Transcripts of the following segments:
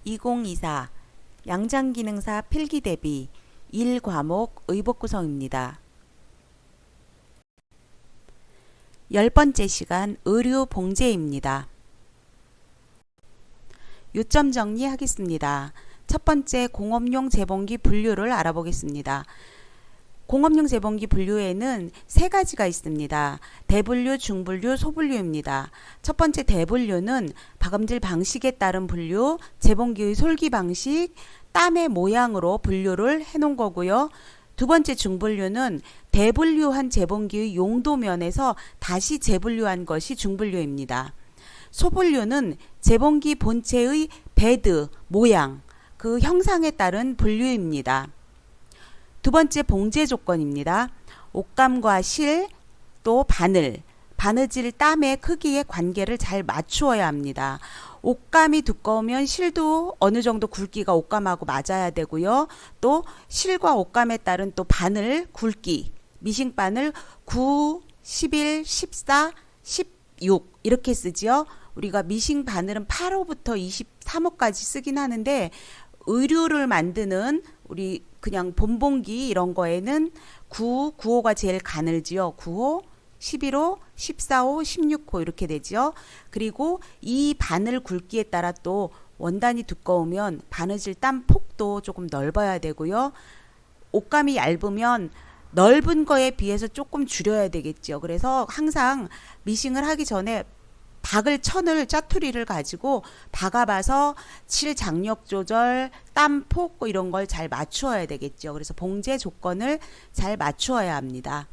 2024 양장기능사 필기대비 1과목 의복 구성입니다. 10번째 시간 의류 봉제입니다. 요점 정리하겠습니다. 첫 번째 공업용 재봉기 분류를 알아보겠습니다. 공업용 재봉기 분류에는 세 가지가 있습니다. 대분류, 중분류, 소분류입니다. 첫 번째 대분류는 박음질 방식에 따른 분류, 재봉기의 솔기 방식, 땀의 모양으로 분류를 해놓은 거고요. 두 번째 중분류는 대분류한 재봉기의 용도 면에서 다시 재분류한 것이 중분류입니다. 소분류는 재봉기 본체의 베드, 모양, 그 형상에 따른 분류입니다. 두 번째 봉제 조건입니다. 옷감과 실, 또 바늘, 바느질 땀의 크기의 관계를 잘 맞추어야 합니다. 옷감이 두꺼우면 실도 어느 정도 굵기가 옷감하고 맞아야 되고요. 또 실과 옷감에 따른 또 바늘 굵기, 미싱 바늘 9, 11, 14, 16 이렇게 쓰지요. 우리가 미싱 바늘은 8호부터 23호까지 쓰긴 하는데 의류를 만드는 우리 그냥 본봉기 이런 거에는 9호가 제일 가늘지요. 9호, 11호, 14호, 16호 이렇게 되죠. 그리고 이 바늘 굵기에 따라 또 원단이 두꺼우면 바느질 땀 폭도 조금 넓어야 되고요. 옷감이 얇으면 넓은 거에 비해서 조금 줄여야 되겠죠. 그래서 항상 미싱을 하기 전에 천을 짜투리를 가지고 박아봐서 칠 장력 조절, 땀폭 이런 걸 잘 맞추어야 되겠죠. 그래서 봉제 조건을 잘 맞추어야 합니다.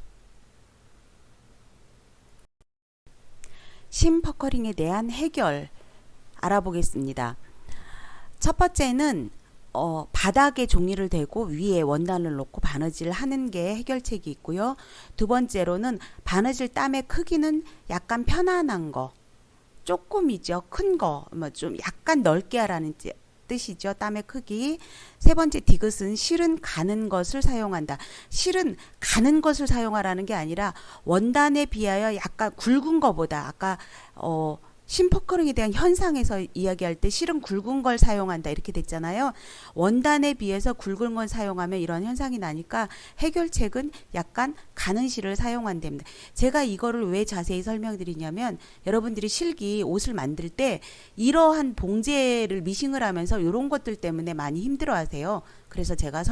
심퍼커링에 대한 해결 알아보겠습니다. 첫 번째는 바닥에 종이를 대고 위에 원단을 놓고 바느질을 하는 게 해결책이 있고요. 두 번째로는 바느질 땀의 크기는 약간 편안한 거, 조금이죠. 큰 거, 좀 약간 넓게 하라는 뜻이죠. 땀의 크기. 세 번째 디귿은 실은 가는 것을 사용한다. 실은 가는 것을 사용하라는 게 아니라 원단에 비하여 약간 굵은 거보다 아까 심퍼커링에 대한 현상에서 이야기할 때 실은 굵은 걸 사용한다 이렇게 됐잖아요. 원단에 비해서 굵은 걸 사용하면 이런 현상이 나니까 해결책은 약간 가는 실을 사용한답니다. 제가 이거를 왜 자세히 설명드리냐면 여러분들이 실기 옷을 만들 때 이러한 봉제를 미싱을 하면서 이런 것들 때문에 많이 힘들어 하세요. 그래서 제가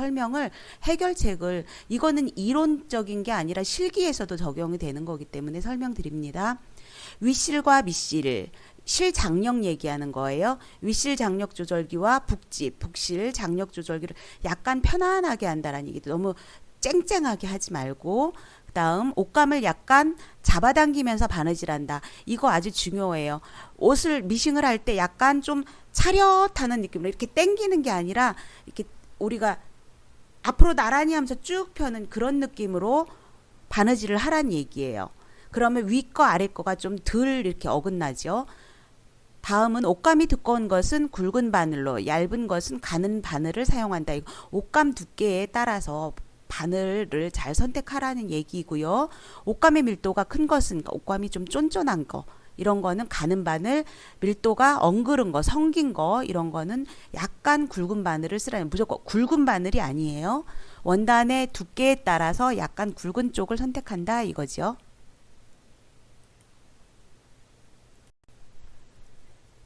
해결책을 이거는 이론적인 게 아니라 실기에서도 적용이 되는 거기 때문에 설명드립니다. 윗실과 밑실, 실 장력 얘기하는 거예요. 윗실 장력 조절기와 북실 장력 조절기를 약간 편안하게 한다라는 얘기. 너무 쨍쨍하게 하지 말고 그 다음 옷감을 약간 잡아당기면서 바느질한다. 이거 아주 중요해요. 옷을 미싱을 할 때 약간 좀 차렷하는 느낌으로 이렇게 당기는 게 아니라 이렇게 우리가 앞으로 나란히 하면서 쭉 펴는 그런 느낌으로 바느질을 하란 얘기예요. 그러면 위 거 아래 거가 좀 덜 이렇게 어긋나죠. 다음은 옷감이 두꺼운 것은 굵은 바늘로, 얇은 것은 가는 바늘을 사용한다. 옷감 두께에 따라서 바늘을 잘 선택하라는 얘기고요. 옷감의 밀도가 큰 것은 옷감이 좀 쫀쫀한 거, 이런 거는 가는 바늘, 밀도가 엉그른 거, 성긴 거 이런 거는 약간 굵은 바늘을 쓰라는, 무조건 굵은 바늘이 아니에요. 원단의 두께에 따라서 약간 굵은 쪽을 선택한다 이거죠.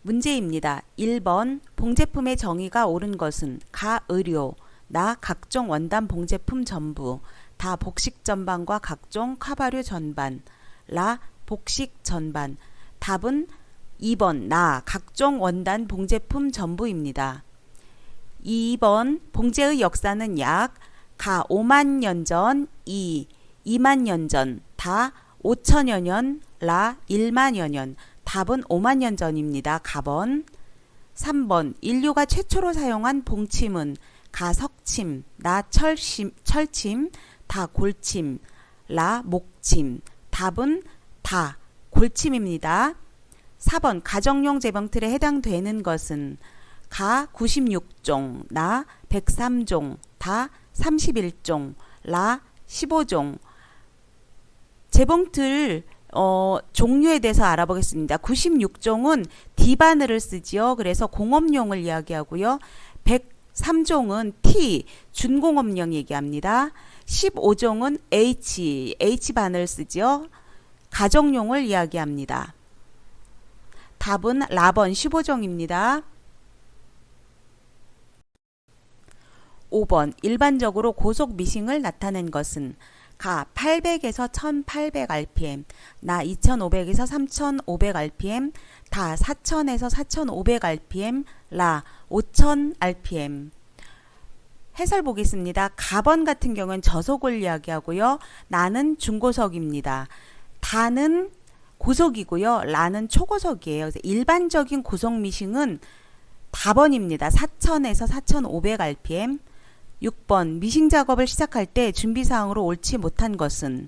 문제입니다. 1번 봉제품의 정의가 옳은 것은 가 의료, 나 각종 원단 봉제품 전부, 다 복식 전반과 각종 카바류 전반, 라 복식 전반. 답은 2번 나 각종 원단 봉제품 전부입니다. 2번 봉제의 역사는 약 가 5만 년 전, 2만 년 전, 다 5천여 년, 라 1만여 년. 답은 5만 년 전입니다. 가번. 3번 인류가 최초로 사용한 봉침은 가 석침, 나 철침, 다 골침, 라 목침. 답은 다 골침입니다. 4번 가정용 재봉틀에 해당되는 것은 가 96종, 나 103종, 다 31종, 라 15종. 재봉틀 종류에 대해서 알아보겠습니다. 96종은 D바늘을 쓰지요. 그래서 공업용을 이야기하고요. 103종은 T, 준공업용 얘기합니다. 15종은 H바늘 쓰지요. 가정용을 이야기합니다. 답은 라번 15종입니다. 5번 일반적으로 고속 미싱을 나타낸 것은 가 800에서 1800rpm, 나 2500에서 3500rpm, 다 4000에서 4500rpm, 라 5000rpm. 해설 보겠습니다. 가번 같은 경우는 저속을 이야기하고요. 나는 중고속입니다. 다는 고속이고요. 라는 초고속이에요. 그래서 일반적인 고속 미싱은 다번입니다. 4000에서 4500rpm. 6번 미싱 작업을 시작할 때 준비사항으로 옳지 못한 것은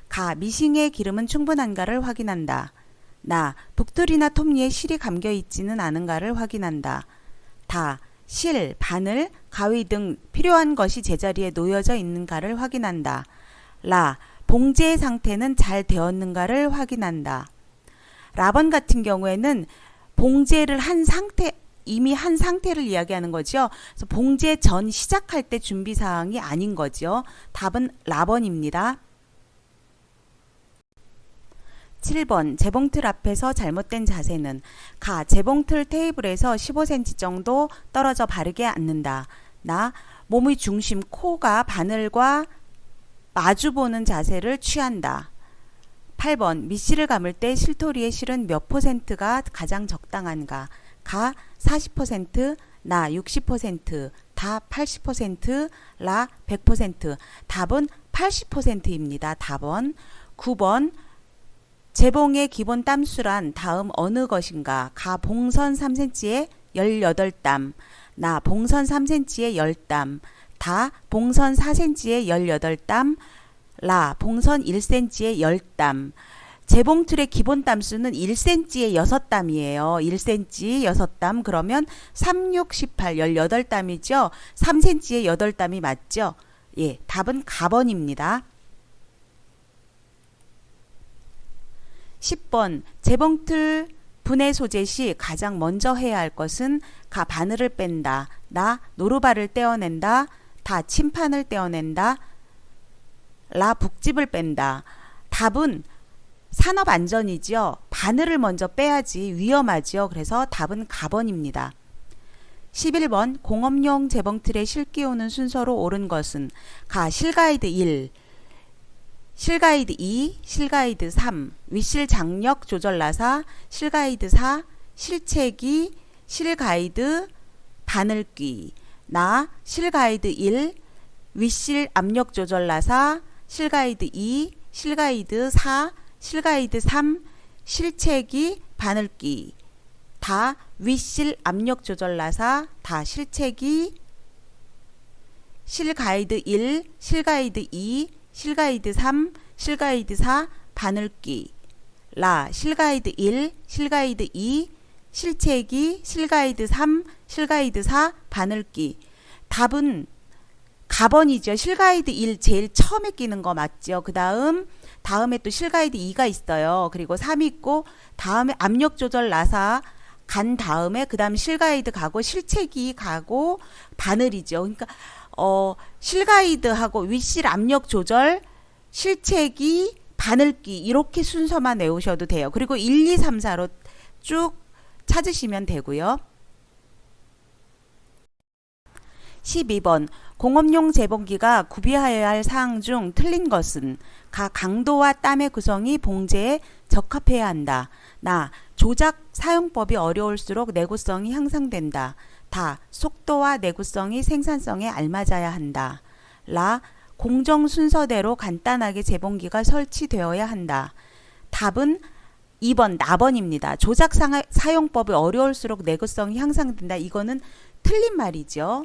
가 미싱의 기름은 충분한가를 확인한다. 나 독틀이나 톱니에 실이 감겨 있지는 않은가를 확인한다. 다 실, 바늘, 가위 등 필요한 것이 제자리에 놓여져 있는가를 확인한다. 라 봉제의 상태는 잘 되었는가를 확인한다. 라번 같은 경우에는 봉제를 한 상태, 이미 한 상태를 이야기하는 거죠. 그래서 봉제 전 시작할 때 준비사항이 아닌 거죠. 답은 라번입니다. 7번 재봉틀 앞에서 잘못된 자세는 가 재봉틀 테이블에서 15cm 정도 떨어져 바르게 앉는다. 나 몸의 중심 코가 바늘과 마주보는 자세를 취한다. 8번 밑실을 감을 때 실토리의 실은 몇 %가 가장 적당한가? 가 40%, 나 60%, 다 80%, 라 100%. 답은 80%입니다. 답은 9번 재봉의 기본 땀수란 다음 어느 것인가? 가 봉선 3cm에 18땀, 나 봉선 3cm에 10땀, 다 봉선 4cm에 18땀, 라 봉선 1cm에 10땀. 재봉틀의 기본 땀수는 1cm에 6땀이에요. 1cm 6땀 그러면 3, 6, 18, 18땀이죠. 3cm에 8땀이 맞죠? 예, 답은 가번입니다. 10번 재봉틀 분해 소재 시 가장 먼저 해야 할 것은 가 바늘을 뺀다, 나 노루발을 떼어낸다, 다 침판을 떼어낸다, 라 북집을 뺀다. 답은 산업안전이죠. 바늘을 먼저 빼야지 위험하죠. 그래서 답은 가번입니다. 11번 공업용 재봉틀에 실 끼우는 순서로 옳은 것은 가 실가이드 1, 실가이드 2, 실가이드 3, 윗실 장력 조절 나사, 실가이드 4, 실채기, 실가이드 바늘귀. 나 실가이드 1, 윗실 압력 조절 나사, 실가이드 2, 실가이드 4, 실가이드 3, 실채기 바늘귀. 다 윗실 압력 조절 나사, 다 실채기, 실가이드 1, 실가이드 2, 실가이드 3, 실가이드 4, 바늘귀. 라 실가이드 1, 실가이드 2, 실채기, 실가이드 3, 실가이드 4, 바늘귀. 답은 가번이죠. 실가이드 1 제일 처음에 끼는 거 맞죠. 그 다음에 또 실가이드 2가 있어요. 그리고 3 있고 다음에 압력 조절 나사 간 다음에 그 다음 실가이드 가고 실채기 가고 바늘이죠. 그러니까 실가이드하고 윗실 압력 조절, 실채기, 바늘귀 이렇게 순서만 외우셔도 돼요. 그리고 1, 2, 3, 4로 쭉 찾으시면 되고요. 12번 공업용 재봉기가 구비하여야 할 사항 중 틀린 것은 가 강도와 땀의 구성이 봉제에 적합해야 한다. 나 조작 사용법이 어려울수록 내구성이 향상된다. 다 속도와 내구성이 생산성에 알맞아야 한다. 라 공정 순서대로 간단하게 재봉기가 설치되어야 한다. 답은 2번 나번입니다. 조작 사용법이 어려울수록 내구성이 향상된다. 이거는 틀린 말이죠.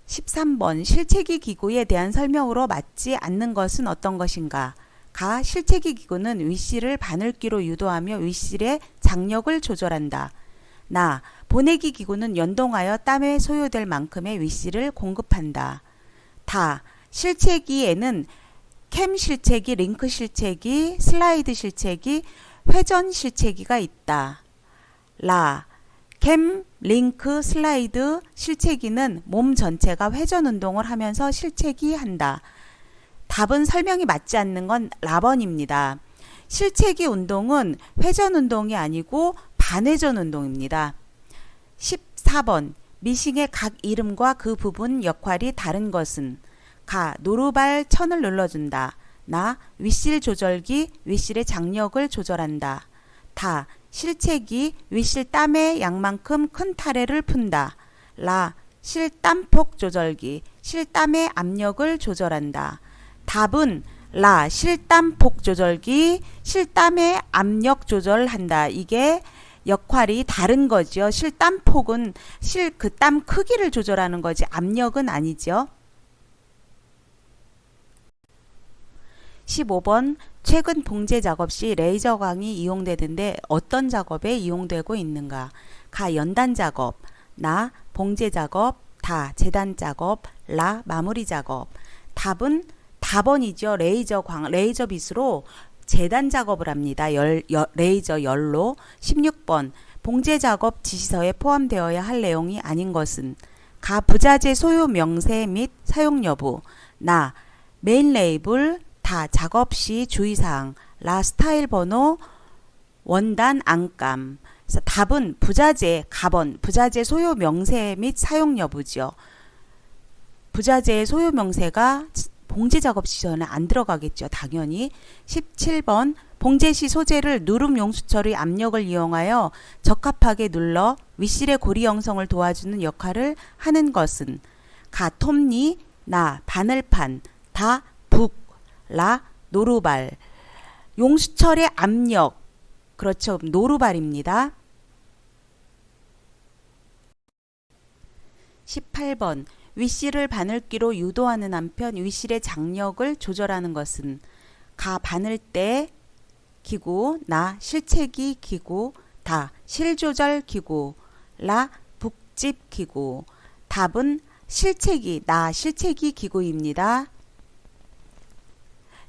13번 실채기 기구에 대한 설명으로 맞지 않는 것은 어떤 것인가? 가 실채기 기구는 윗실을 바늘귀로 유도하며 윗실의 장력을 조절한다. 나 보내기 기구는 연동하여 땀에 소요될 만큼의 윗실을 공급한다. 다 실채기에는 캠 실체기, 링크 실체기, 슬라이드 실체기, 회전 실체기가 있다. 라. 캠, 링크, 슬라이드, 실체기는 몸 전체가 회전 운동을 하면서 실체기 한다. 답은 설명이 맞지 않는 건 라번입니다. 실체기 운동은 회전 운동이 아니고 반회전 운동입니다. 14번 미싱의 각 이름과 그 부분 역할이 다른 것은 가. 노루발 천을 눌러준다. 나. 윗실 조절기 윗실의 장력을 조절한다. 다. 실체기 윗실 땀의 양만큼 큰 타래를 푼다. 라. 실땀폭 조절기 실땀의 압력을 조절한다. 답은 라. 실땀폭 조절기 실땀의 압력 조절한다. 이게 역할이 다른 거죠. 실땀폭은 그 땀 크기를 조절하는 거지 압력은 아니죠. 15번 최근 봉제 작업 시 레이저광이 이용되는데 어떤 작업에 이용되고 있는가? 가. 연단 작업. 나. 봉제 작업. 다. 재단 작업. 라. 마무리 작업. 답은 답번이죠. 레이저 빛으로 재단 작업을 합니다. 레이저 열로. 16번 봉제 작업 지시서에 포함되어야 할 내용이 아닌 것은 가. 부자재 소유 명세 및 사용 여부. 나. 메인 레이블. 다. 작업 시 주의사항. 라. 스타일 번호. 원단 안감. 그래서 답은 부자재 가번 부자재 소유 명세 및 사용 여부죠. 부자재의 소유 명세가 봉제 작업 시전에 안 들어가겠죠. 당연히. 17번 봉제 시 소재를 누름 용수철의 압력을 이용하여 적합하게 눌러 윗실의 고리 형성을 도와주는 역할을 하는 것은 가. 톱니. 나. 바늘판. 다. 북. 라. 노루발. 용수철의 압력. 그렇죠. 노루발입니다. 18번 윗실을 바늘기로 유도하는 한편 윗실의 장력을 조절하는 것은 가. 바늘대 기구. 나. 실체기 기구. 다. 실조절 기구. 라. 북집 기구. 답은 실체기. 나. 실체기 기구입니다.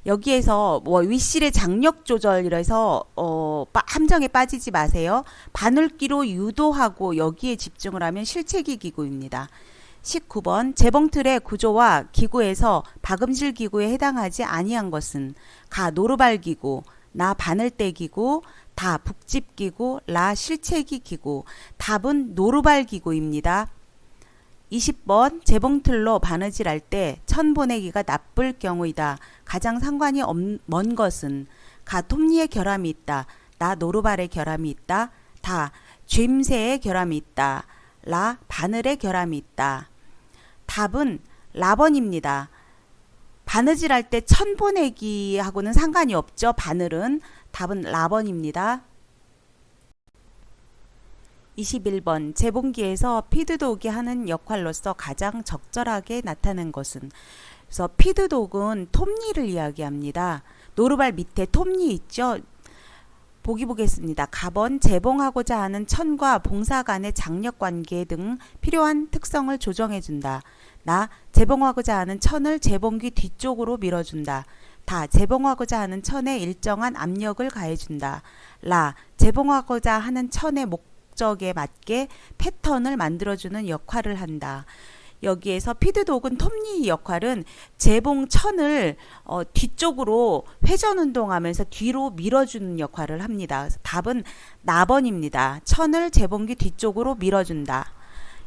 여기에서 윗실의 장력 조절이라서 함정에 빠지지 마세요. 바늘기로 유도하고 여기에 집중을 하면 실체기 기구입니다. 19번 재봉틀의 구조와 기구에서 박음질 기구에 해당하지 아니한 것은 가. 노루발 기구. 나. 바늘대 기구. 다. 북집 기구. 라. 실체기 기구. 답은 노루발 기구입니다. 20번 재봉틀로 바느질할 때 천 보내기가 나쁠 경우이다. 가장 상관이 먼 것은 가. 톱니에 결함이 있다. 나. 노루발에 결함이 있다. 다. 쥐임새에 결함이 있다. 라. 바늘에 결함이 있다. 답은 라번입니다. 바느질할 때 천 보내기하고는 상관이 없죠. 바늘은. 답은 라번입니다. 21번 재봉기에서 피드독이 하는 역할로서 가장 적절하게 나타낸 것은 그래서 피드독은 톱니를 이야기합니다. 노루발 밑에 톱니 있죠. 보기 보겠습니다. 가번 재봉하고자 하는 천과 봉사 간의 장력 관계 등 필요한 특성을 조정해준다. 나. 재봉하고자 하는 천을 재봉기 뒤쪽으로 밀어준다. 다. 재봉하고자 하는 천에 일정한 압력을 가해준다. 라. 재봉하고자 하는 천의 목적에 맞게 패턴을 만들어주는 역할을 한다. 여기에서 피드독은 톱니 역할은 재봉 천을 뒤쪽으로 회전 운동하면서 뒤로 밀어주는 역할을 합니다. 그래서 답은 나번입니다. 천을 재봉기 뒤쪽으로 밀어준다.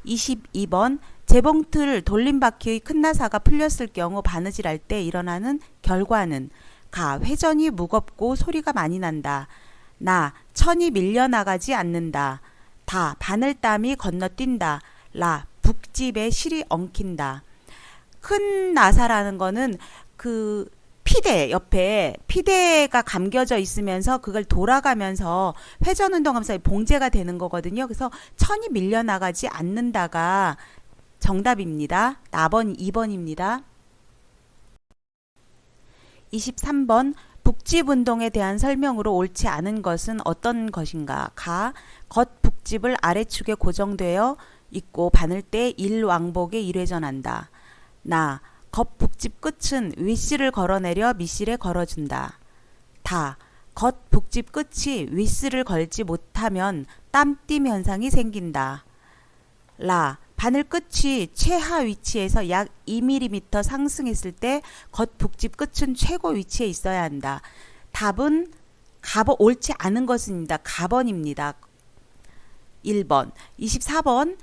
22번 재봉틀 돌림바퀴의 큰 나사가 풀렸을 경우 바느질할 때 일어나는 결과는 가. 회전이 무겁고 소리가 많이 난다. 나. 천이 밀려나가지 않는다. 다. 바늘땀이 건너뛴다. 라. 북집에 실이 엉킨다. 큰 나사라는 거는 그 피대 옆에 피대가 감겨져 있으면서 그걸 돌아가면서 회전 운동하면서 봉제가 되는 거거든요. 그래서 천이 밀려나가지 않는다가 정답입니다. 나번 2번입니다. 23번 북집 운동에 대한 설명으로 옳지 않은 것은 어떤 것인가? 가. 겉 북집을 아래축에 고정되어 있고 바늘때 일왕복에 일회전한다. 나. 겉 북집 끝은 윗실을 걸어내려 밑실에 걸어준다. 다. 겉 북집 끝이 윗실을 걸지 못하면 땀띠 현상이 생긴다. 라. 바늘 끝이 최하 위치에서 약 2mm 상승했을 때 겉 북집 끝은 최고 위치에 있어야 한다. 답은 옳지 않은 것입니다. 가번입니다. 1번. 24번.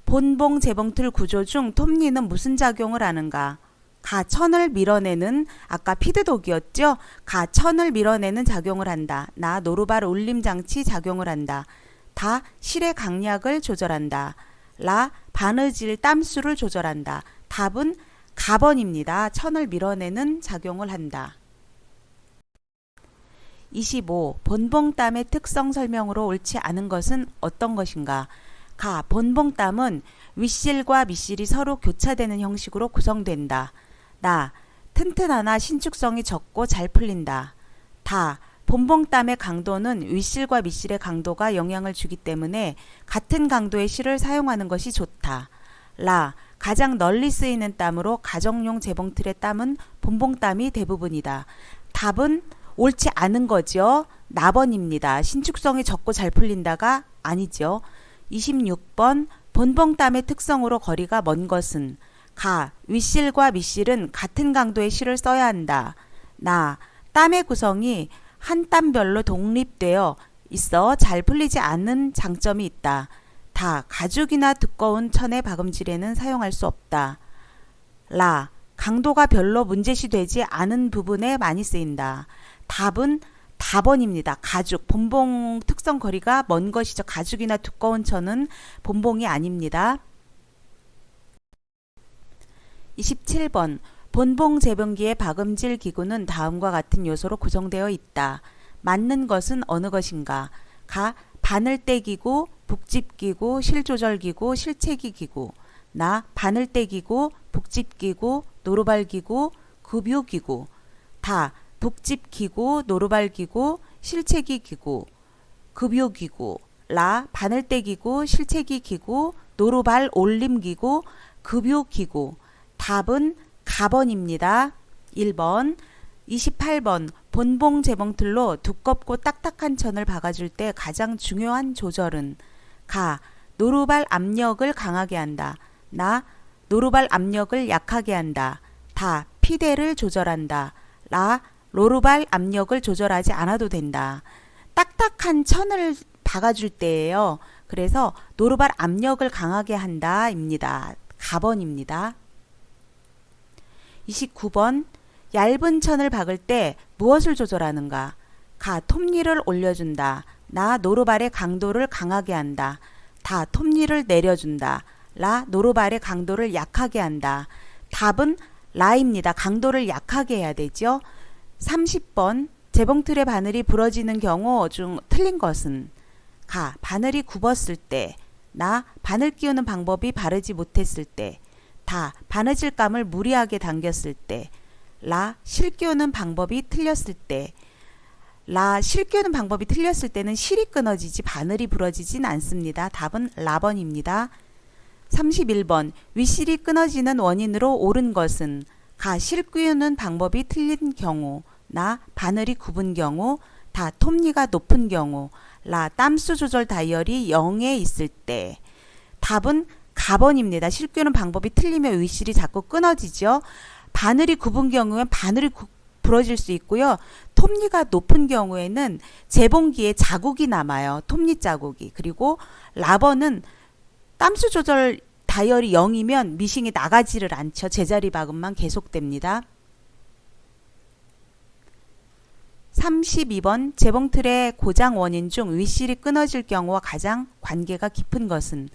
본봉 재봉틀 구조 중 톱니는 무슨 작용을 하는가? 가. 천을 밀어내는, 아까 피드독이었죠? 가. 천을 밀어내는 작용을 한다. 나. 노루발 올림 장치 작용을 한다. 다. 실의 강약을 조절한다. 라. 바느질 땀수를 조절한다. 답은 가번입니다. 천을 밀어내는 작용을 한다. 25. 본봉땀의 특성 설명으로 옳지 않은 것은 어떤 것인가? 가. 본봉땀은 윗실과 밑실이 서로 교차되는 형식으로 구성된다. 나. 튼튼하나 신축성이 적고 잘 풀린다. 다. 본봉땀의 강도는 윗실과 밑실의 강도가 영향을 주기 때문에 같은 강도의 실을 사용하는 것이 좋다. 라. 가장 널리 쓰이는 땀으로 가정용 재봉틀의 땀은 본봉땀이 대부분이다. 답은 옳지 않은 거죠. 나번입니다. 신축성이 적고 잘 풀린다가 아니죠. 26번. 본봉땀의 특성으로 거리가 먼 것은? 가. 윗실과 밑실은 같은 강도의 실을 써야 한다. 나. 땀의 구성이 한 땀별로 독립되어 있어 잘 풀리지 않는 장점이 있다. 다. 가죽이나 두꺼운 천의 박음질에는 사용할 수 없다. 라. 강도가 별로 문제시되지 않은 부분에 많이 쓰인다. 답은 다번입니다. 가죽, 본봉 특성 거리가 먼 것이죠. 가죽이나 두꺼운 천은 본봉이 아닙니다. 27번. 본봉 재봉기의 박음질 기구는 다음과 같은 요소로 구성되어 있다. 맞는 것은 어느 것인가? 가. 바늘떼기구, 북집기구, 실조절기구, 실채기기구. 나. 바늘떼기구, 북집기구, 노루발기구, 급유기구. 다. 북집기구, 노루발기구, 실채기기구, 급유기구. 라. 바늘떼기구, 실채기기구, 노루발 올림기구, 급유기구. 답은 가번입니다. 1번. 28번. 본봉 재봉틀로 두껍고 딱딱한 천을 박아줄 때 가장 중요한 조절은? 가. 노루발 압력을 강하게 한다. 나. 노루발 압력을 약하게 한다. 다. 피대를 조절한다. 라. 노루발 압력을 조절하지 않아도 된다. 딱딱한 천을 박아줄 때예요. 그래서 노루발 압력을 강하게 한다 입니다. 가번입니다. 29번. 얇은 천을 박을 때 무엇을 조절하는가? 가. 톱니를 올려준다. 나. 노루발의 강도를 강하게 한다. 다. 톱니를 내려준다. 라. 노루발의 강도를 약하게 한다. 답은 라입니다. 강도를 약하게 해야 되죠. 30번. 재봉틀의 바늘이 부러지는 경우 중 틀린 것은? 가. 바늘이 굽었을 때. 나. 바늘 끼우는 방법이 바르지 못했을 때. 다. 바느질감을 무리하게 당겼을 때. 라. 실 끼우는 방법이 틀렸을 때. 라. 실 끼우는 방법이 틀렸을 때는 실이 끊어지지 바늘이 부러지진 않습니다. 답은 라번입니다. 31번. 윗실이 끊어지는 원인으로 옳은 것은? 가. 실 끼우는 방법이 틀린 경우. 나. 바늘이 굽은 경우. 다. 톱니가 높은 경우. 라. 땀수 조절 다이얼이 0에 있을 때. 답은 가번입니다. 실 끼우는 방법이 틀리면 윗실이 자꾸 끊어지죠. 바늘이 굽은 경우엔 바늘이 부러질 수 있고요. 톱니가 높은 경우에는 재봉기에 자국이 남아요. 톱니 자국이. 그리고 라번은 땀수 조절 다이얼이 0이면 미싱이 나가지를 않죠. 제자리 박음만 계속됩니다. 32번. 재봉틀의 고장 원인 중 윗실이 끊어질 경우와 가장 관계가 깊은 것은?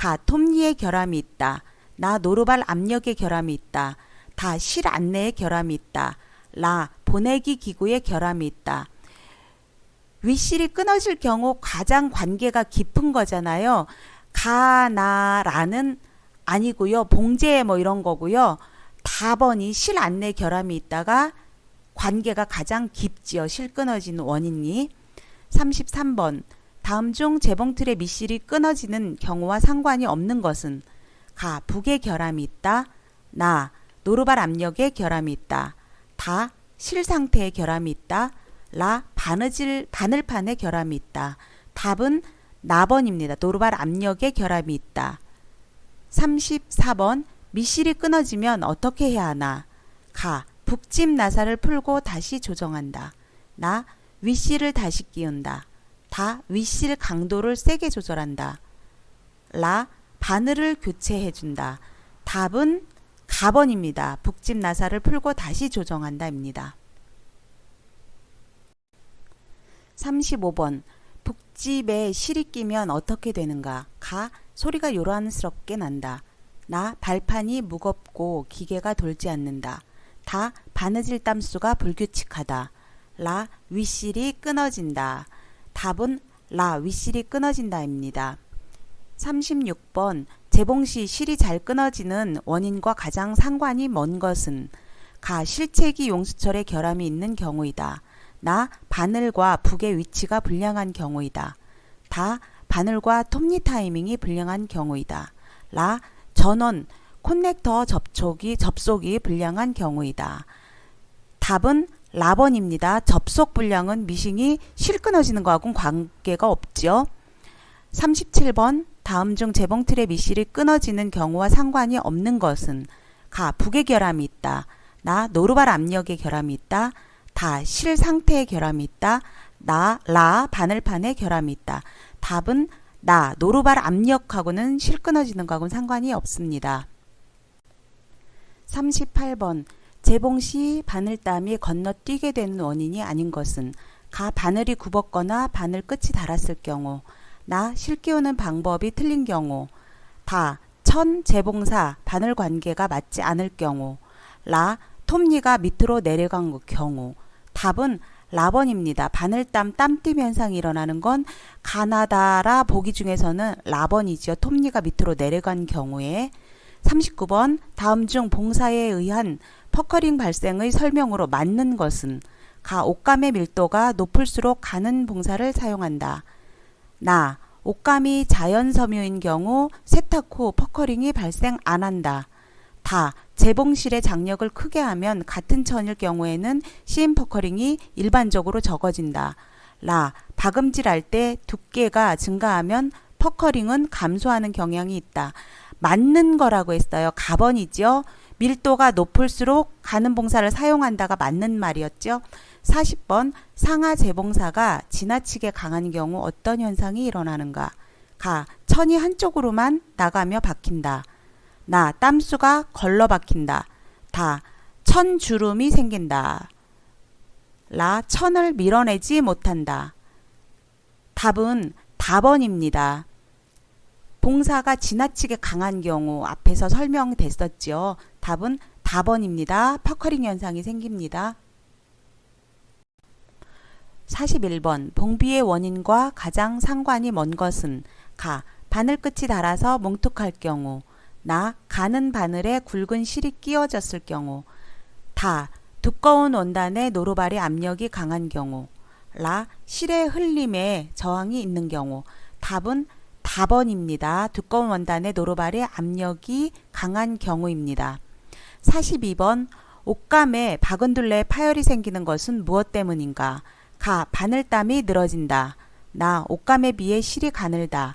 가. 톱니에 결함이 있다. 나. 노루발 압력에 결함이 있다. 다. 실 안내에 결함이 있다. 라. 보내기 기구에 결함이 있다. 윗실이 끊어질 경우 가장 관계가 깊은 거잖아요. 가, 나, 라는 아니고요. 봉제 뭐 이런 거고요. 다번이 실 안내 결함이 있다가 관계가 가장 깊지요. 실 끊어지는 원인이. 33번. 다음 중 재봉틀의 밑실이 끊어지는 경우와 상관이 없는 것은? 가. 북에 결함이 있다. 나. 노루발 압력에 결함이 있다. 다 실 상태에 결함이 있다. 라 바늘판에 결함이 있다. 답은 나번입니다. 노루발 압력에 결함이 있다. 34번 밑실이 끊어지면 어떻게 해야 하나? 가. 북집 나사를 풀고 다시 조정한다. 나. 윗실을 다시 끼운다. 다. 윗실 강도를 세게 조절한다. 라. 바늘을 교체해준다. 답은 가번입니다. 북집 나사를 풀고 다시 조정한다 입니다. 35번 북집에 실이 끼면 어떻게 되는가? 가. 소리가 요란스럽게 난다. 나. 발판이 무겁고 기계가 돌지 않는다. 다. 바느질 땀수가 불규칙하다. 라. 윗실이 끊어진다. 답은 라. 윗실이 끊어진다 입니다. 36번 재봉시 실이 잘 끊어지는 원인과 가장 상관이 먼 것은 가. 실체기 용수철에 결함이 있는 경우이다. 나. 바늘과 북의 위치가 불량한 경우이다. 다. 바늘과 톱니 타이밍이 불량한 경우이다. 라. 전원 코넥터 접속이 불량한 경우이다. 답은 라번입니다. 접속 불량은 미싱이 실 끊어지는 거하고는 관계가 없죠. 37번 다음 중 재봉틀의 밑실이 끊어지는 경우와 상관이 없는 것은 가. 북의 결함이 있다. 나. 노루발 압력의 결함이 있다. 다. 실 상태의 결함이 있다. 라. 바늘판의 결함이 있다. 답은 나. 노루발 압력하고는 실 끊어지는 거하고는 상관이 없습니다. 38번 재봉시 바늘땀이 건너뛰게 되는 원인이 아닌 것은 가. 바늘이 굽었거나 바늘 끝이 닳았을 경우. 나. 실 끼우는 방법이 틀린 경우. 다. 천 재봉사 바늘 관계가 맞지 않을 경우. 라. 톱니가 밑으로 내려간 경우. 답은 라번입니다. 바늘땀 땀띠 현상이 일어나는 건 가나다라 보기 중에서는 라번이죠. 톱니가 밑으로 내려간 경우에. 39번 다음 중 봉사에 의한 퍼커링 발생의 설명으로 맞는 것은 가. 옷감의 밀도가 높을수록 가는 봉사를 사용한다. 나. 옷감이 자연 섬유인 경우 세탁 후 퍼커링이 발생 안 한다. 다. 재봉실의 장력을 크게 하면 같은 천일 경우에는 시인 퍼커링이 일반적으로 적어진다. 라. 박음질할 때 두께가 증가하면 퍼커링은 감소하는 경향이 있다. 맞는 거라고 했어요. 가번이죠. 밀도가 높을수록 가는 봉사를 사용한다가 맞는 말이었죠. 40번 상하 재봉사가 지나치게 강한 경우 어떤 현상이 일어나는가? 가. 천이 한쪽으로만 나가며 박힌다. 나. 땀수가 걸러 박힌다. 다. 천 주름이 생긴다. 라. 천을 밀어내지 못한다. 답은 다번입니다. 봉사가 지나치게 강한 경우 앞에서 설명됐었죠. 답은 다번입니다. 퍼커링 현상이 생깁니다. 41번 봉비의 원인과 가장 상관이 먼 것은 가. 바늘 끝이 닳아서 뭉툭할 경우. 나. 가는 바늘에 굵은 실이 끼워졌을 경우. 다. 두꺼운 원단에 노루발의 압력이 강한 경우. 라. 실의 흘림에 저항이 있는 경우. 답은 다번입니다. 두꺼운 원단에 노루발의 압력이 강한 경우입니다. 42번 옷감에 바근둘레에 파열이 생기는 것은 무엇 때문인가? 가. 바늘땀이 늘어진다. 나. 옷감에 비해 실이 가늘다.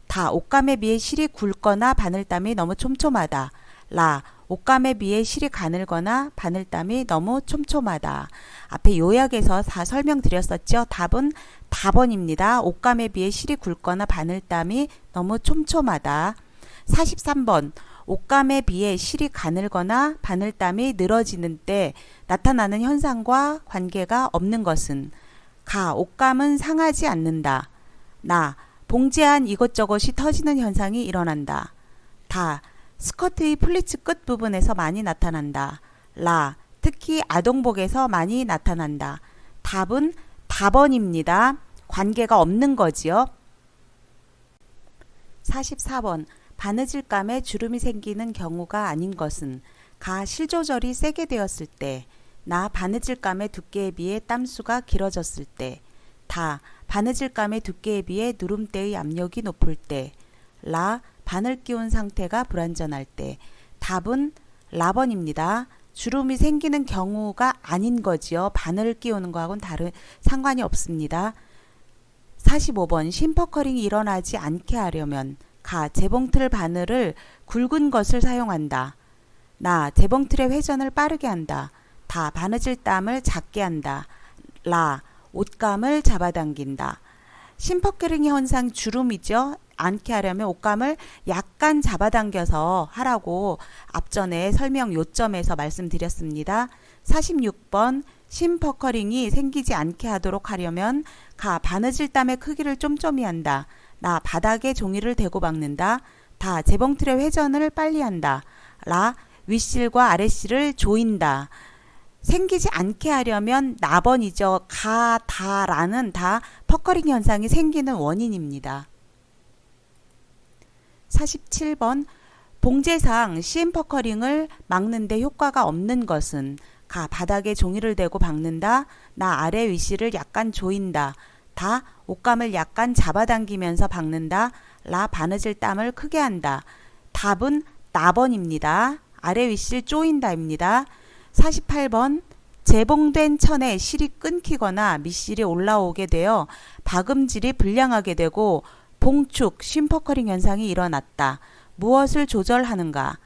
다. 옷감에 비해 실이 굵거나 바늘땀이 너무 촘촘하다. 라. 옷감에 비해 실이 가늘거나 바늘땀이 너무 촘촘하다. 앞에 요약에서 다 설명드렸었죠. 답은 다번입니다. 옷감에 비해 실이 굵거나 바늘땀이 너무 촘촘하다. 43번 옷감에 비해 실이 가늘거나 바늘땀이 늘어지는 때 나타나는 현상과 관계가 없는 것은 가. 옷감은 상하지 않는다. 나. 봉제 안 이것저것이 터지는 현상이 일어난다. 다. 스커트의 플리츠 끝 부분에서 많이 나타난다. 라. 특히 아동복에서 많이 나타난다. 답은 다번입니다. 관계가 없는 거지요. 44번 바느질감에 주름이 생기는 경우가 아닌 것은 가. 실 조절이 세게 되었을 때. 나. 바느질감의 두께에 비해 땀수가 길어졌을 때. 다. 바느질감의 두께에 비해 누름대의 압력이 높을 때. 라. 바늘 끼운 상태가 불완전할 때. 답은 라번입니다. 주름이 생기는 경우가 아닌 거지요. 바늘 끼우는 거하고는 다른 상관이 없습니다. 45번 심퍼커링이 일어나지 않게 하려면 가 재봉틀 바늘을 굵은 것을 사용한다. 나 재봉틀의 회전을 빠르게 한다. 다 바느질 땀을 작게 한다. 라 옷감을 잡아당긴다. 심퍼커링 현상 주름이죠. 않게 하려면 옷감을 약간 잡아당겨서 하라고 앞전에 설명 요점에서 말씀드렸습니다. 46번 심퍼커링이 생기지 않게 하도록 하려면 가 바느질 땀의 크기를 쫌쫌이 한다. 나 바닥에 종이를 대고 박는다. 다 재봉틀의 회전을 빨리 한다. 라 윗실과 아랫실을 조인다. 생기지 않게 하려면 나번이죠. 가, 다라는 다 퍼커링 현상이 생기는 원인입니다. 47번 봉제상 CM 퍼커링을 막는데 효과가 없는 것은 가 바닥에 종이를 대고 박는다. 나 아래 윗실을 약간 조인다. 다 옷감을 약간 잡아당기면서 박는다. 라 바느질 땀을 크게 한다. 답은 나번입니다. 아래 윗실 조인다입니다. 48번 재봉된 천에 실이 끊기거나 밑실이 올라오게 되어 박음질이 불량하게 되고 봉축, 심퍼커링 현상이 일어났다. 무엇을 조절하는가?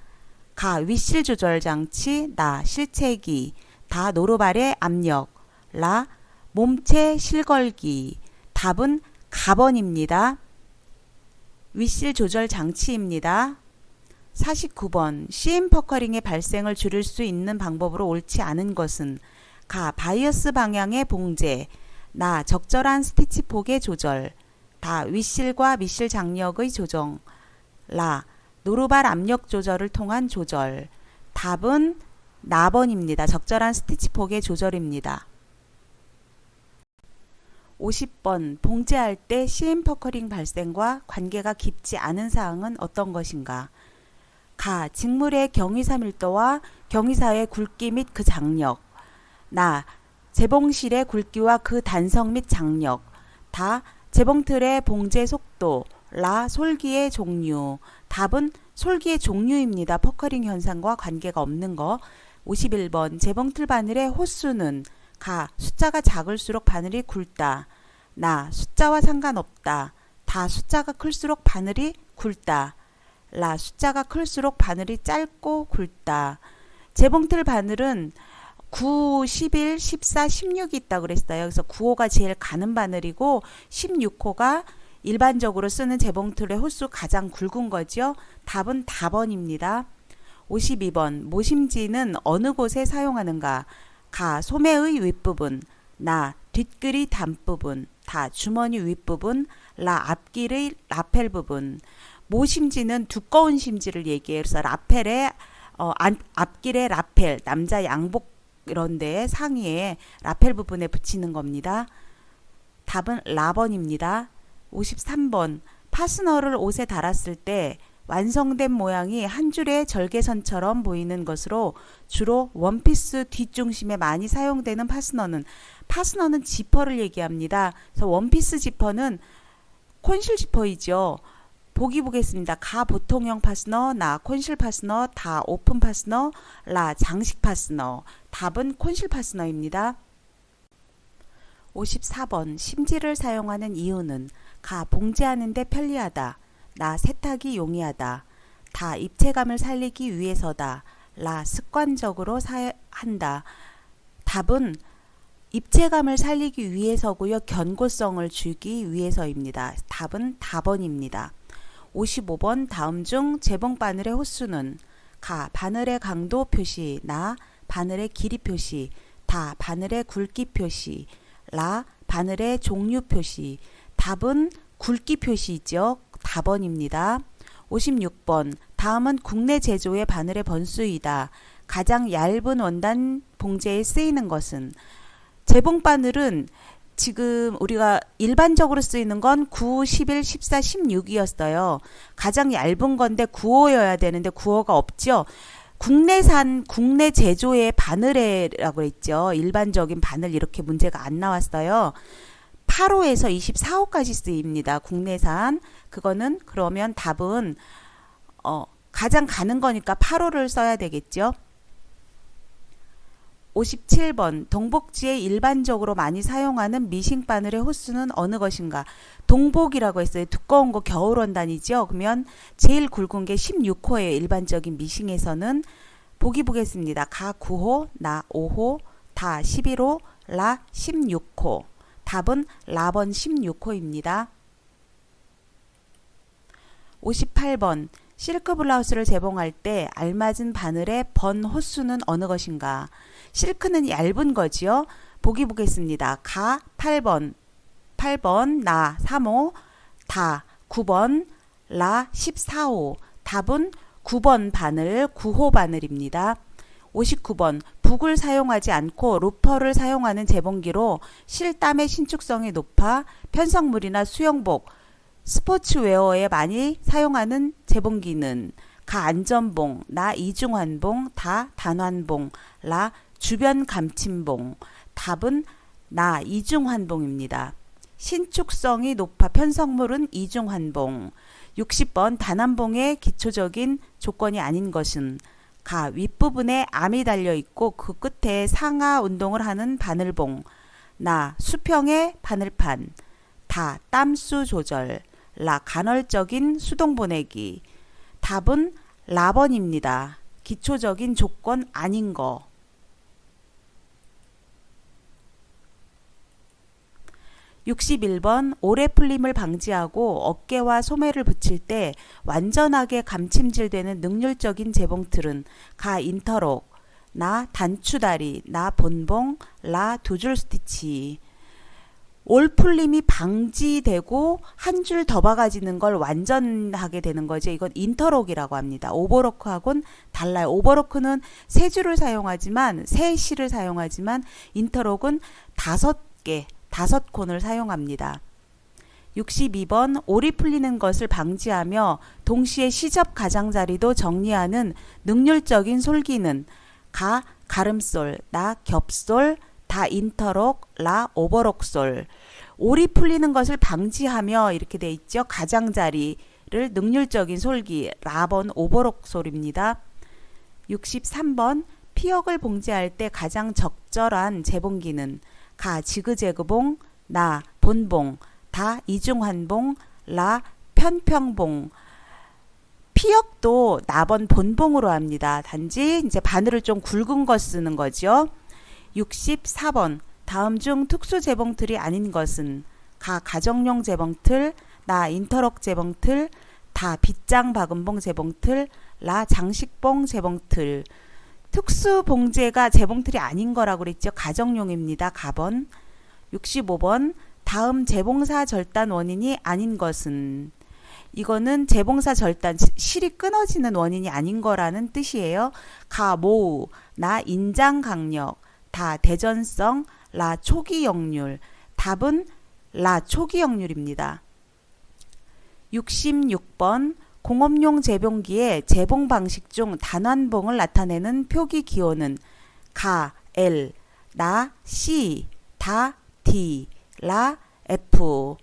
가 윗실 조절 장치, 나 실체기, 다 노루발의 압력, 라 몸체 실걸기. 답은 가번입니다. 윗실 조절 장치입니다. 49번 CM 퍼커링의 발생을 줄일 수 있는 방법으로 옳지 않은 것은 가 바이어스 방향의 봉제, 나 적절한 스티치 폭의 조절, 다 윗실과 밑실 장력의 조정, 라 노루발 압력 조절을 통한 조절. 답은 나번입니다. 적절한 스티치 폭의 조절입니다. 50번 봉제할 때 CM 퍼커링 발생과 관계가 깊지 않은 사항은 어떤 것인가? 가 직물의 경위사 밀도와 경위사의 굵기 및 그 장력, 나 재봉실의 굵기와 그 단성 및 장력, 다 재봉틀의 봉제 속도, 라 솔기의 종류. 답은 솔기의 종류입니다. 퍼커링 현상과 관계가 없는 거. 51번 재봉틀 바늘의 호수는 가 숫자가 작을수록 바늘이 굵다. 나 숫자와 상관없다. 다 숫자가 클수록 바늘이 굵다. 라 숫자가 클수록 바늘이 짧고 굵다. 재봉틀 바늘은 9, 11, 14, 16이 있다고 그랬어요. 그래서 9호가 제일 가는 바늘이고 16호가 일반적으로 쓰는 재봉틀의 호수 가장 굵은 거죠. 답은 다번입니다. 52번 모심지는 어느 곳에 사용하는가? 가 소매의 윗부분, 나 뒷글이 단부분, 다 주머니 윗부분, 라 앞길의 라펠 부분. 모심지는 두꺼운 심지를 얘기해요. 그래서 라펠의 앞길의 라펠, 남자 양복 이런 데 상의에 라펠 부분에 붙이는 겁니다. 답은 라번입니다. 53번 파스너를 옷에 달았을 때 완성된 모양이 한 줄의 절개선처럼 보이는 것으로 주로 원피스 뒷중심에 많이 사용되는 파스너는 지퍼를 얘기합니다. 그래서 원피스 지퍼는 콘실 지퍼이죠. 보기 보겠습니다. 가 보통형 파스너, 나 콘실 파스너, 다 오픈 파스너, 라 장식 파스너. 답은 콘실 파스너입니다. 54번 심지를 사용하는 이유는 가 봉제하는 데 편리하다. 나 세탁이 용이하다. 다 입체감을 살리기 위해서다. 라 습관적으로 한다. 답은 입체감을 살리기 위해서고요. 견고성을 주기 위해서입니다. 답은 다번입니다. 55번 다음 중 재봉 바늘의 호수는 가 바늘의 강도 표시, 나 바늘의 길이 표시, 다 바늘의 굵기 표시, 라 바늘의 종류 표시. 답은 굵기 표시죠. 다번입니다. 56번 다음은 국내 제조의 바늘의 번수이다. 가장 얇은 원단 봉제에 쓰이는 것은 재봉 바늘은 지금 우리가 일반적으로 쓰이는 건 9, 11, 14, 16이었어요. 가장 얇은 건데 9호여야 되는데 9호가 없죠. 국내산, 국내 제조의 바늘이라고 했죠. 일반적인 바늘 이렇게 문제가 안 나왔어요. 8호에서 24호까지 쓰입니다. 국내산. 그거는 그러면 답은 가장 가는 거니까 8호를 써야 되겠죠. 57번 동복지에 일반적으로 많이 사용하는 미싱 바늘의 호수는 어느 것인가? 동복이라고 했어요. 두꺼운 거 겨울 원단이죠. 그러면 제일 굵은 게 16호예요. 일반적인 미싱에서는. 보기 보겠습니다. 가 9호, 나 5호, 다 11호, 라 16호. 답은 라번 16호입니다. 58번 실크 블라우스를 재봉할 때 알맞은 바늘의 번 호수는 어느 것인가? 실크는 얇은 거지요. 보기 보겠습니다. 가 8번, 나 3호, 다 9번, 라 14호. 답은 9번 바늘, 9호 바늘입니다. 59번 북을 사용하지 않고 루퍼를 사용하는 재봉기로 실땀의 신축성이 높아 편성물이나 수영복, 스포츠웨어에 많이 사용하는 재봉기는 가 안전봉, 나 이중환봉, 다 단환봉, 라 주변 감침봉. 답은 나 이중환봉입니다. 신축성이 높아 편성물은 이중환봉. 60번 단환봉의 기초적인 조건이 아닌 것은 가 윗부분에 암이 달려있고 그 끝에 상하 운동을 하는 바늘봉, 나 수평의 바늘판, 다 땀수 조절, 라 간헐적인 수동 보내기. 답은 라번입니다. 기초적인 조건 아닌 거. 61번 오래 풀림을 방지하고 어깨와 소매를 붙일 때 완전하게 감침질되는 능률적인 재봉틀은 가 인터록, 나 단추다리, 나 본봉, 라 두 줄 스티치. 올 풀림이 방지되고 한 줄 더 박아지는 걸 완전하게 되는 거죠. 이건 인터록이라고 합니다. 오버로크하고는 달라요. 오버로크는 세 줄을 사용하지만 세 실을 사용하지만 인터록은 5개, 5콘을 사용합니다. 62번 오리 풀리는 것을 방지하며 동시에 시접 가장자리도 정리하는 능률적인 솔기는 가 가름솔, 나 겹솔, 다 인터록, 라 오버록솔. 오리 풀리는 것을 방지하며 이렇게 돼 있죠. 가장자리를 능률적인 솔기, 라번 오버록솔입니다. 63번 피역을 봉제할 때 가장 적절한 재봉기는 가 지그재그봉, 나 본봉, 다 이중환봉, 라 편평봉. 피역도 나번 본봉으로 합니다. 단지 이제 바늘을 좀 굵은 거 쓰는 거죠. 64번 다음 중 특수 재봉틀이 아닌 것은 가 가정용 재봉틀, 나 인터록 재봉틀, 다 빗장 박음봉 재봉틀, 라 장식봉 재봉틀. 특수 봉제가 재봉틀이 아닌 거라고 그랬죠. 가정용입니다. 가번. 65번 다음 재봉사 절단 원인이 아닌 것은 이거는 재봉사 절단, 실이 끊어지는 원인이 아닌 거라는 뜻이에요. 가 모우, 나 인장 강력, 다 대전성, 라 초기 역률. 답은 라 초기 역률입니다. 66번 공업용 재봉기의 재봉 방식 중 단환봉을 나타내는 표기 기호는 가 L, 나 C, 다 D, 라 F.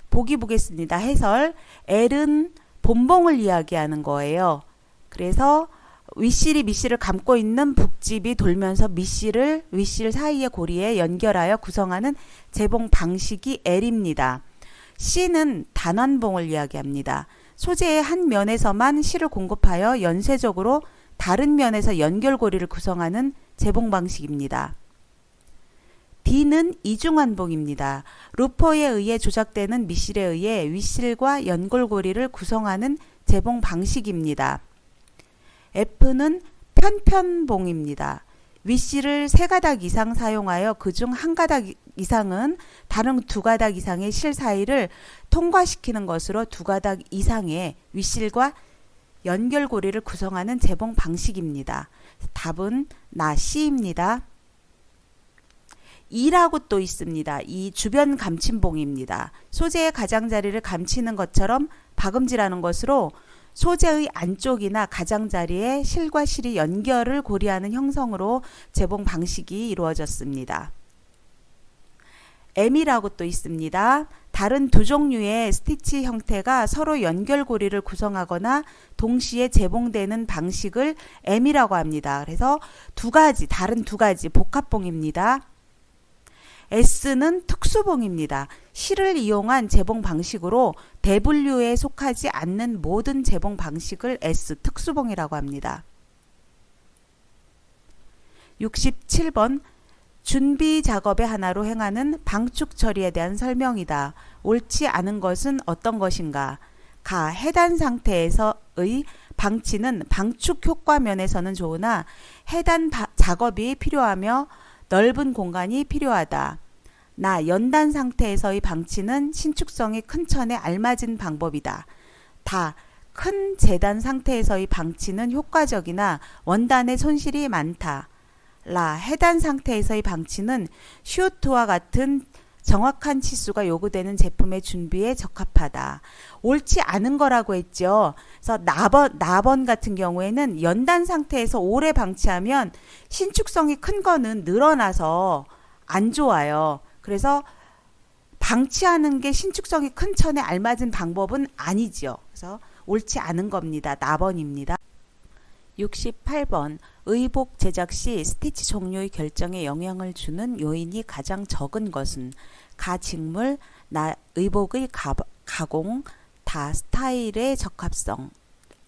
보기 보겠습니다. 해설. L은 본봉을 이야기하는 거예요. 그래서 윗실이 밑실을 감고 있는 북집이 돌면서 밑실을 윗실 사이의 고리에 연결하여 구성하는 재봉 방식이 L입니다. C는 단환봉을 이야기합니다. 소재의 한 면에서만 실을 공급하여 연쇄적으로 다른 면에서 연결고리를 구성하는 재봉 방식입니다. D는 이중환봉입니다. 루퍼에 의해 조작되는 밑실에 의해 윗실과 연결고리를 구성하는 재봉 방식입니다. F는 편편봉입니다. 윗실을 3가닥 이상 사용하여 그중 1가닥 이상은 다른 2가닥 이상의 실 사이를 통과시키는 것으로 2가닥 이상의 윗실과 연결고리를 구성하는 재봉 방식입니다. 답은 나 C입니다. 2라고 또 있습니다. 이 주변 감침봉입니다. 소재의 가장자리를 감치는 것처럼 박음질하는 것으로 소재의 안쪽이나 가장자리에 실과 실이 연결을 고려하는 형성으로 재봉 방식이 이루어졌습니다. M이라고 또 있습니다. 다른 두 종류의 스티치 형태가 서로 연결고리를 구성하거나 동시에 재봉되는 방식을 M이라고 합니다. 그래서 다른 두 가지 복합봉입니다. S는 특수봉입니다. 실을 이용한 재봉 방식으로 대분류에 속하지 않는 모든 재봉 방식을 S 특수봉이라고 합니다. 67번 준비 작업의 하나로 행하는 방축 처리에 대한 설명이다. 옳지 않은 것은 어떤 것인가? 가. 해단 상태에서의 방치는 방축 효과 면에서는 좋으나 해단 작업이 필요하며 넓은 공간이 필요하다. 나. 연단 상태에서의 방치는 신축성이 큰 천에 알맞은 방법이다. 다. 큰 재단 상태에서의 방치는 효과적이나 원단의 손실이 많다. 라. 해단 상태에서의 방치는 슈트와 같은 정확한 치수가 요구되는 제품의 준비에 적합하다. 옳지 않은 거라고 했죠. 그래서 나번 같은 경우에는 연단 상태에서 오래 방치하면 신축성이 큰 거는 늘어나서 안 좋아요. 그래서 방치하는 게 신축성이 큰 천에 알맞은 방법은 아니죠. 그래서 옳지 않은 겁니다. 나번입니다. 68번 의복 제작 시 스티치 종류의 결정에 영향을 주는 요인이 가장 적은 것은 가. 직물, 나. 의복의 가공, 다. 스타일의 적합성,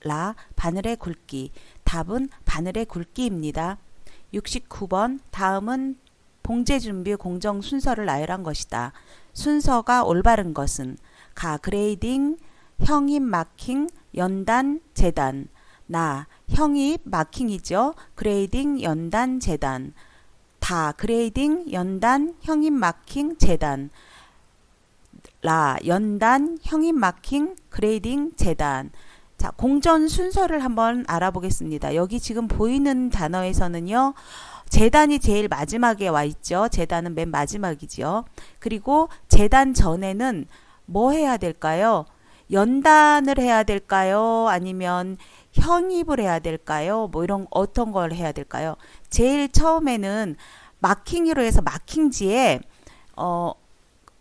라. 바늘의 굵기. 답은 바늘의 굵기입니다. 69번 다음은 봉제 준비 공정 순서를 나열한 것이다. 순서가 올바른 것은 가. 그레이딩, 형입 마킹, 연단, 재단. 나. 형입 마킹이죠. 그레이딩, 연단, 재단. 다. 그레이딩, 연단, 형입 마킹, 재단. 라. 연단, 형입 마킹, 그레이딩, 재단. 자, 공전 순서를 한번 알아보겠습니다. 여기 지금 보이는 단어에서는요. 재단이 제일 마지막에 와 있죠. 재단은 맨 마지막이죠. 그리고 재단 전에는 뭐 해야 될까요? 연단을 해야 될까요? 아니면 형입을 해야 될까요? 뭐 이런 어떤 걸 해야 될까요? 제일 처음에는 마킹으로 해서 마킹지에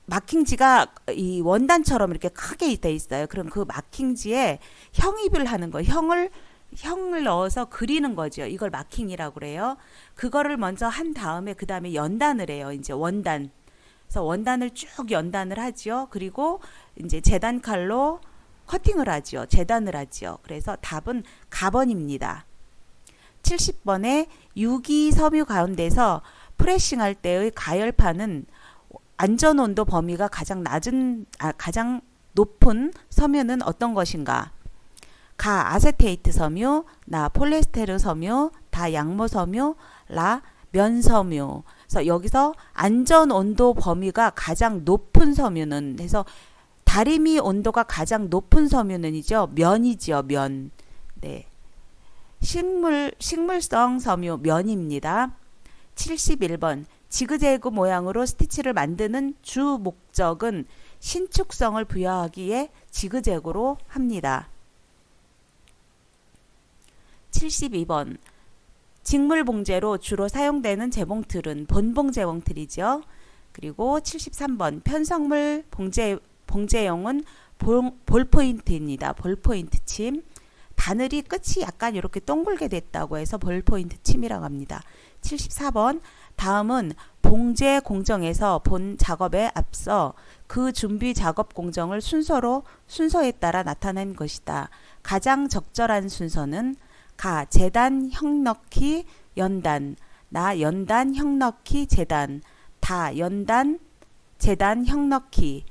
마킹지가 이 원단처럼 이렇게 크게 돼 있어요. 그럼 그 마킹지에 형입을 하는 거예요. 형을 넣어서 그리는 거죠. 이걸 마킹이라고 그래요. 그거를 먼저 한 다음에 그 다음에 연단을 해요. 이제 원단. 그래서 원단을 쭉 연단을 하죠. 그리고 이제 재단 칼로 커팅을 하죠. 재단을 하죠. 그래서 답은 가번입니다. 70번에 유기 섬유 가운데서 프레싱할 때의 가열판은 안전 온도 범위가 가장 높은 섬유는 어떤 것인가? 가. 아세테이트 섬유, 나. 폴리에스테르 섬유, 다. 양모 섬유, 라. 면 섬유. 그래서 여기서 안전 온도 범위가 가장 높은 섬유는 해서 다리미 온도가 가장 높은 섬유는이죠. 면이죠. 면. 네. 식물성 섬유 면입니다. 71번 지그재그 모양으로 스티치를 만드는 주 목적은 신축성을 부여하기에 지그재그로 합니다. 72번 직물 봉제로 주로 사용되는 재봉틀은 본봉 재봉틀이죠. 그리고 73번 편성물 봉제용은 볼포인트입니다. 볼포인트 침. 바늘이 끝이 약간 이렇게 동글게 됐다고 해서 볼포인트 침이라고 합니다. 74번 다음은 봉제 공정에서 본 작업에 앞서 그 준비 작업 공정을 순서에 따라 나타낸 것이다. 가장 적절한 순서는 가. 재단, 형 넣기, 연단. 나. 연단, 형 넣기, 재단. 다. 연단, 재단, 형 넣기.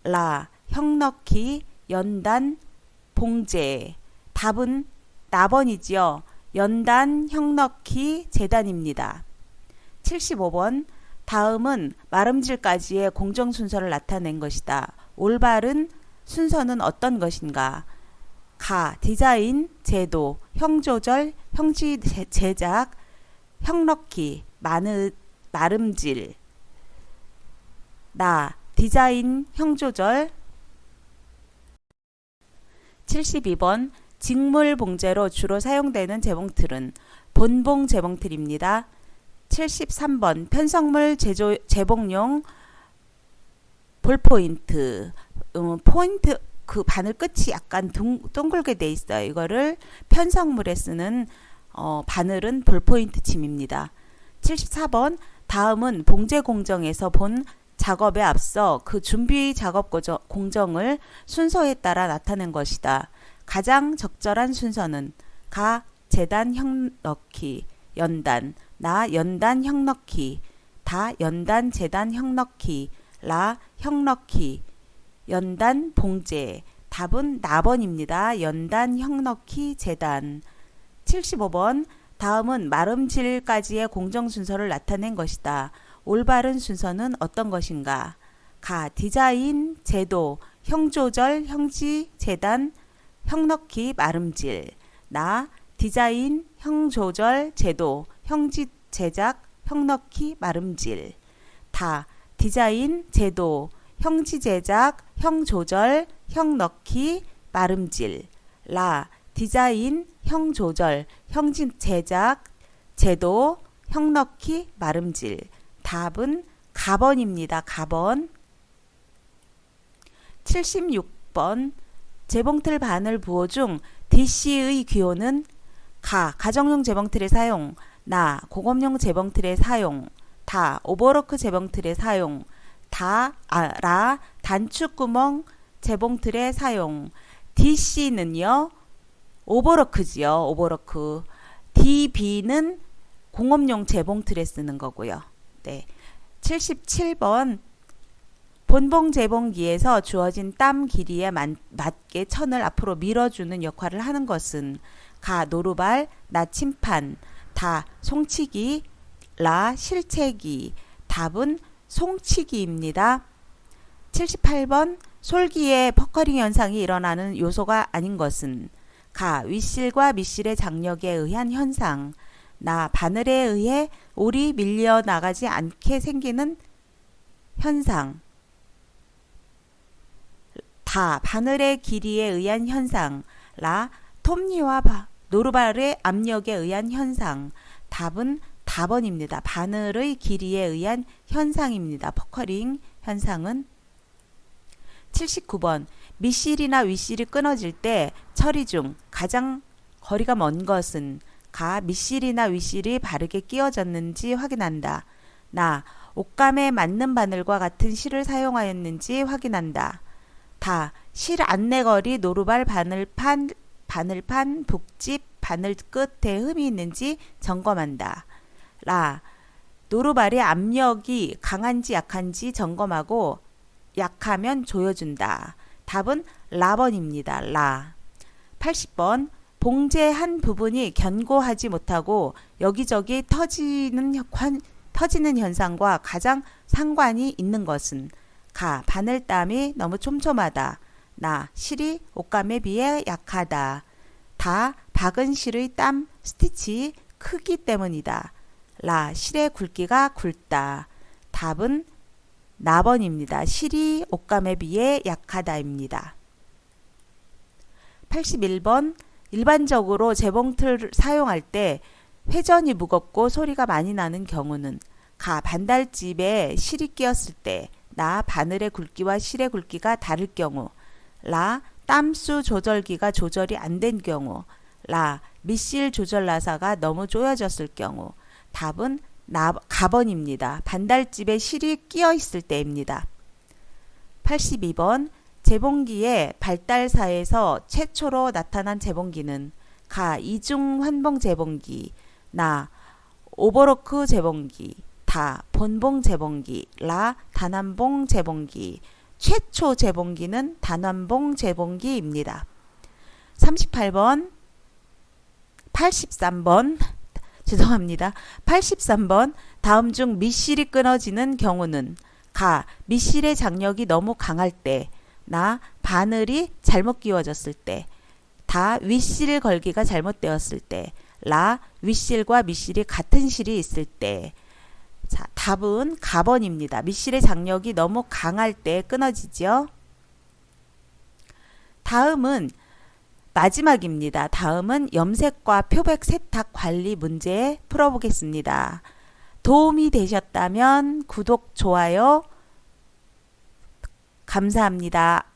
라. 형 넣기, 연단, 봉제. 답은 나번이지요. 연단, 형 넣기, 재단입니다. 75번 다음은 마름질까지의 공정 순서를 나타낸 것이다. 올바른 순서는 어떤 것인가? 가. 디자인, 제도, 형 조절, 형지 제작, 형 넣기, 마름질. 나. 디자인, 형 조절. 72번 직물 봉제로 주로 사용되는 재봉틀은 본봉 재봉틀입니다. 73번 편성물 재봉용 볼포인트. 포인트 그 바늘 끝이 약간 동글게 돼 있어요. 이거를 편성물에 쓰는 바늘은 볼포인트 침입니다. 74번 다음은 봉제 공정에서 본 작업에 앞서 그 준비 작업 공정을 순서에 따라 나타낸 것이다. 가장 적절한 순서는 가 재단 형 넣기 연단 나 연단 형 넣기 다 연단 재단 형 넣기 라 형 넣기 연단 봉제 답은 나번입니다. 연단 형 넣기 재단 75번 다음은 마름질까지의 공정 순서를 나타낸 것이다. 올바른 순서는 어떤 것인가? 가 디자인, 제도, 형 조절, 형지, 재단, 형 넣기, 마름질. 나 디자인, 형 조절, 제도, 형지 제작, 형 넣기, 마름질. 다 디자인, 제도, 형지 제작, 형 조절, 형 넣기, 마름질. 라 디자인, 형 조절, 형지 제작, 제도, 형 넣기, 마름질. 답은 가번입니다. 가번. 76번 재봉틀 바늘 부호 중 DC의 기호는 가 가정용 재봉틀의 사용, 나 공업용 재봉틀의 사용, 다 오버로크 재봉틀의 사용, 라 단축구멍 재봉틀의 사용. DC는요 오버로크지요. 오버로크. DB는 공업용 재봉틀에 쓰는 거고요. 네. 77번 본봉 재봉기에서 주어진 땀 길이에 맞게 천을 앞으로 밀어주는 역할을 하는 것은 가 노루발, 나 침판, 다 송치기, 라 실채기. 답은 송치기입니다. 78번 솔기에 퍼커링 현상이 일어나는 요소가 아닌 것은 가 윗실과 밑실의 장력에 의한 현상, 나 바늘에 의해 올이 밀려나가지 않게 생기는 현상, 다 바늘의 길이에 의한 현상, 라 톱니와 노루발의 압력에 의한 현상. 답은 답번입니다. 바늘의 길이에 의한 현상입니다. 퍼커링 현상은. 79번 밑실이나 윗실이 끊어질 때 처리 중 가장 거리가 먼 것은 가 밑실이나 윗실이 바르게 끼워졌는지 확인한다. 나 옷감에 맞는 바늘과 같은 실을 사용하였는지 확인한다. 다 실 안내거리 노루발 바늘판 북집 바늘 끝에 흠이 있는지 점검한다. 라 노루발의 압력이 강한지 약한지 점검하고 약하면 조여준다. 답은 라번입니다. 라. 80번 봉제 한 부분이 견고하지 못하고 여기저기 터지는 현상과 가장 상관이 있는 것은 가 바늘땀이 너무 촘촘하다. 나 실이 옷감에 비해 약하다. 다 박은 실의 땀 스티치 크기 때문이다. 라 실의 굵기가 굵다. 답은 나번입니다. 실이 옷감에 비해 약하다입니다. 81번 일반적으로 재봉틀을 사용할 때 회전이 무겁고 소리가 많이 나는 경우는 가 반달집에 실이 끼었을 때, 나 바늘의 굵기와 실의 굵기가 다를 경우, 라 땀수 조절기가 조절이 안 된 경우, 라 밑실 조절 나사가 너무 조여졌을 경우. 답은 가번입니다. 반달집에 실이 끼어 있을 때입니다. 82번 재봉기의 발달사에서 최초로 나타난 재봉기는 가 이중 환봉 재봉기, 나 오버로크 재봉기, 다 본봉 재봉기, 라 단환봉 재봉기. 최초 재봉기는 단환봉 재봉기입니다. 83번 83번 다음 중 밑실이 끊어지는 경우는 가 밑실의 장력이 너무 강할 때, 나 바늘이 잘못 끼워졌을 때, 다 윗실 걸기가 잘못되었을 때, 라 윗실과 밑실이 같은 실이 있을 때. 자, 답은 가번입니다. 밑실의 장력이 너무 강할 때 끊어지죠. 다음은 마지막입니다. 다음은 염색과 표백 세탁 관리 문제 풀어보겠습니다. 도움이 되셨다면 구독, 좋아요 감사합니다.